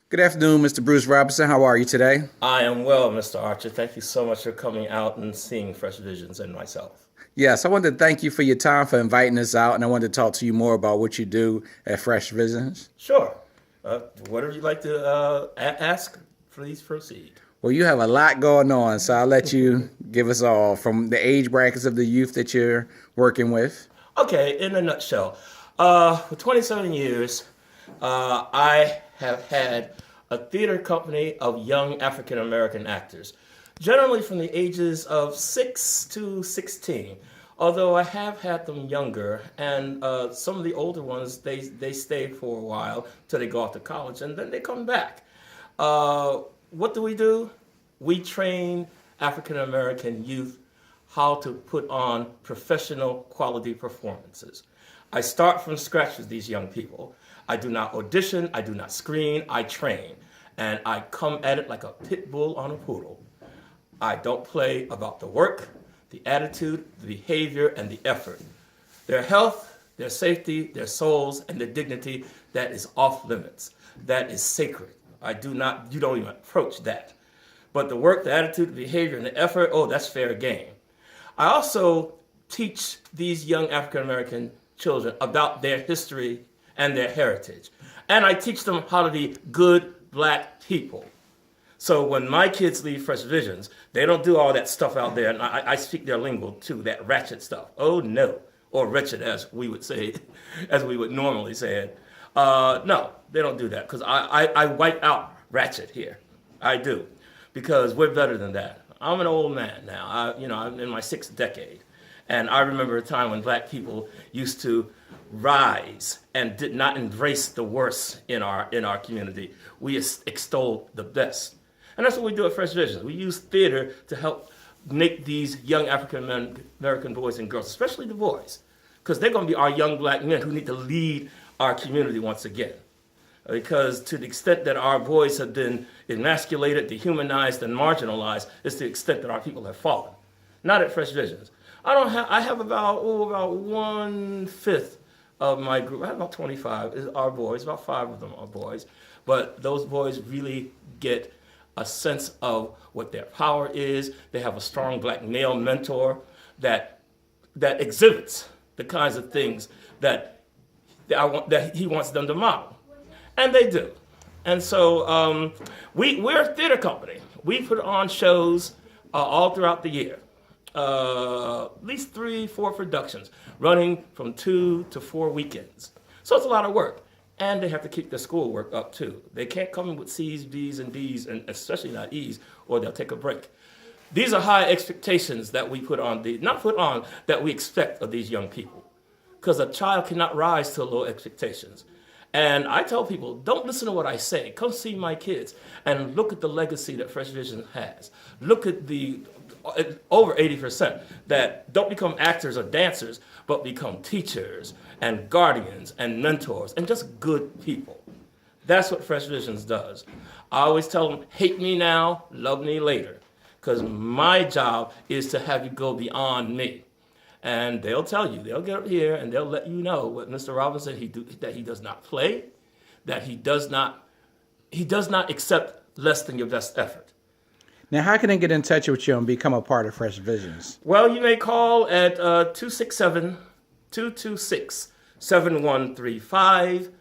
Good afternoon, Mr. Bruce Robinson. How are you today? I am well, Mr. Archer. Thank you so much for coming out and seeing Fresh Visions and myself. Yes, I wanted to thank you for your time for inviting us out, and I wanted to talk to you more about what you do at Fresh Visions. Sure. Whatever you'd like to ask, please proceed. Well, you have a lot going on, so I'll let you give us all from the age brackets of the youth that you're working with. Okay, in a nutshell, for 27 years, I have had a theater company of young African American actors, generally from the ages of 6 to 16. Although I have had them younger, and some of the older ones, they stay for a while till they go off to college, and then they come back. What do? We train African American youth how to put on professional quality performances. I start from scratch with these young people. I do not audition, I do not screen, I train. And I come at it like a pit bull on a poodle. I don't play about the work, the attitude, the behavior, and the effort. Their health, their safety, their souls, and their dignity, that is off limits. That is sacred. You don't even approach that. But the work, the attitude, the behavior, and the effort, oh, that's fair game. I also teach these young African American children about their history and their heritage. And I teach them how to be good black people. So when my kids leave Fresh Visions, they don't do all that stuff out there. And I speak their lingo too, that ratchet stuff. Oh no, or wretched as we would say, as we would normally say it. No, they don't do that because I wipe out ratchet here. I do, because we're better than that. I'm an old man now. I'm in my 6th decade. And I remember a time when black people used to rise and did not embrace the worst in our community. We extolled the best. And that's what we do at Fresh Visions. We use theater to help make these young African American boys and girls, especially the boys, because they're going to be our young black men who need to lead our community once again. Because to the extent that our boys have been emasculated, dehumanized, and marginalized, is the extent that our people have fallen. Not at Fresh Visions. I have about 1/5 of my group. I have about 25 is our boys. About 5 of them are boys. But those boys really get a sense of what their power is. They have a strong black male mentor that exhibits the kinds of things that he wants them to model. And they do. And so we're a theater company. We put on shows all throughout the year. At least 3-4 productions, running from 2 to 4 weekends. So it's a lot of work. And they have to keep their schoolwork up too. They can't come in with C's, B's, and D's, and especially not E's, or they'll take a break. These are high expectations that we that we expect of these young people. Because a child cannot rise to low expectations. And I tell people, don't listen to what I say. Come see my kids and look at the legacy that Fresh Vision has. Look at the over 80% that don't become actors or dancers, but become teachers and guardians and mentors and just good people. That's what Fresh Visions does. I always tell them, hate me now, love me later. Because my job is to have you go beyond me. And they'll tell you, they'll get up here and they'll let you know what Mr. Robinson, that he does not play, that he does not accept less than your best effort. Now, how can I get in touch with you and become a part of Fresh Visions? Well, you may call at 267-226-7135,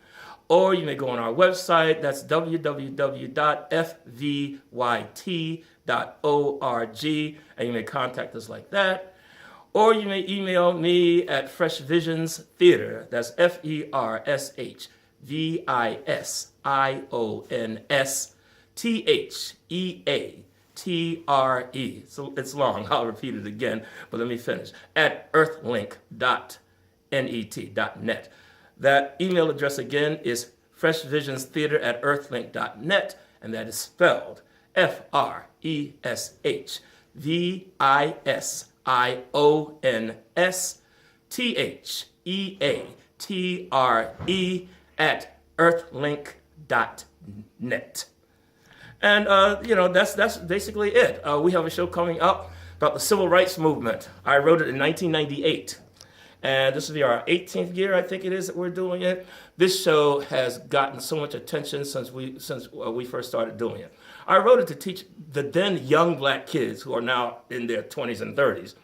or you may go on our website. That's www.fvyt.org, and you may contact us like that. Or you may email me at freshvisionstheater, that's FreshVisionsTheatre. So it's long, I'll repeat it again, but let me finish. At earthlink.net. That email address again is freshvisionstheater@earthlink.net, and that is spelled FreshVisionstheater@earthlink.net. And, that's basically it. We have a show coming up about the civil rights movement. I wrote it in 1998. And this will be our 18th year, I think it is, that we're doing it. This show has gotten so much attention since we first started doing it. I wrote it to teach the then young black kids who are now in their 20s and 30s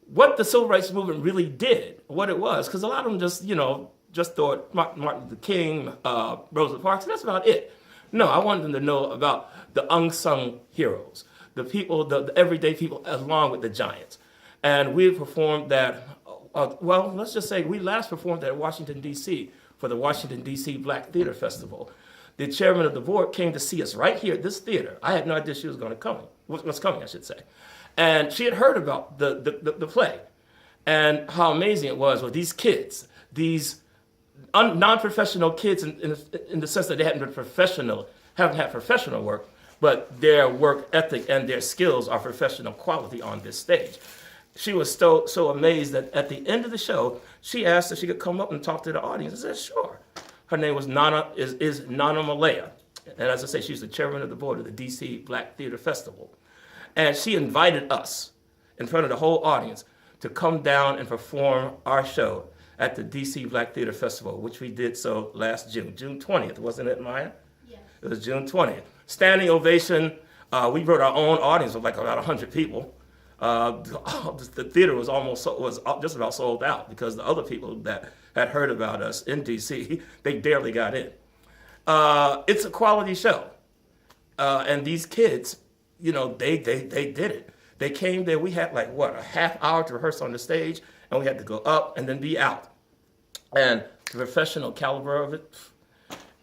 what the civil rights movement really did, what it was. Because a lot of them just thought Martin Luther King, Rosa Parks, that's about it. No, I wanted them to know about the unsung heroes, the people, the everyday people, along with the giants. And we performed that, well, let's just say we last performed at Washington, D.C. for the Washington, D.C. Black Theater Festival. The chairman of the board came to see us right here at this theater. I had no idea she was going to come, was coming, I should say. And she had heard about the play and how amazing it was with these kids, these non-professional kids in the sense that they haven't had professional work, but their work ethic and their skills are professional quality on this stage. She was so amazed that at the end of the show, she asked if she could come up and talk to the audience. I said, sure. Her name was Nana Malaya. And as I say, she's the chairman of the board of the DC Black Theater Festival. And she invited us in front of the whole audience to come down and perform our show at the DC Black Theater Festival, which we did so last June 20th, wasn't it, Maya? Yes. It was June 20th. Standing ovation. We brought our own audience of like about 100 people. The theater was just about sold out because the other people that had heard about us in DC, they barely got in. It's a quality show, and these kids, they did it. They came there. We had a half hour to rehearse on the stage, and we had to go up and then be out. And the professional caliber of it,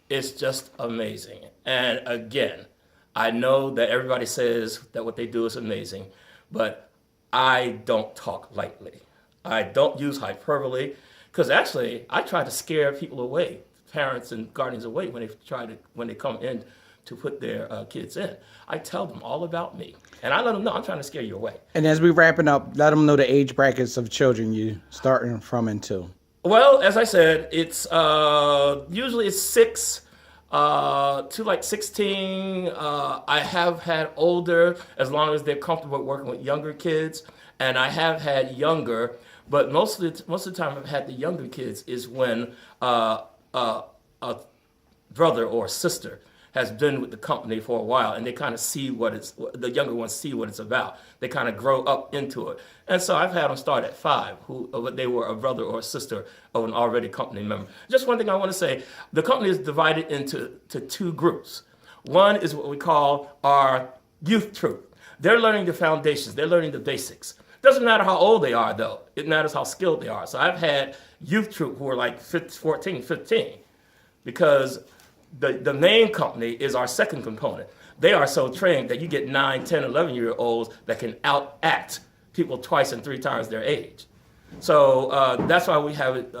it's just amazing. And again, I know that everybody says that what they do is amazing, but I don't talk lightly. I don't use hyperbole, because actually I try to scare people away, parents and guardians away when they come in to put their kids in. I tell them all about me, and I let them know I'm trying to scare you away. And as we wrapping up, let them know the age brackets of children you starting from and to. Well, as I said, it's usually it's 6 to like 16. I have had older, as long as they're comfortable working with younger kids, and I have had younger. But most of the time I've had the younger kids is when a brother or sister has been with the company for a while, and they kind of see the younger ones see what it's about. They kind of grow up into it. And so I've had them start at 5, they were a brother or a sister of an already company member. Just one thing I want to say, the company is divided into 2 groups. One is what we call our youth troupe. They're learning the foundations, they're learning the basics. Doesn't matter how old they are, though. It matters how skilled they are. So I've had youth troupe who are like 14, 15, because the main company is our second component. They are so trained that you get 9, 10, 11-year-olds that can out-act people twice and 3 times their age. So that's why we have it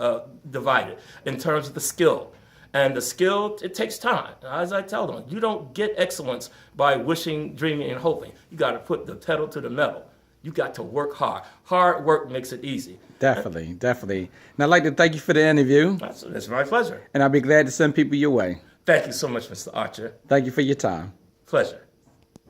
divided in terms of the skill. And the skill, it takes time. As I tell them, you don't get excellence by wishing, dreaming, and hoping. You got to put the pedal to the metal. You got to work hard. Hard work makes it easy. Definitely. And I'd like to thank you for the interview. It's my pleasure. And I'll be glad to send people your way. Thank you so much, Mr. Archer. Thank you for your time. Pleasure.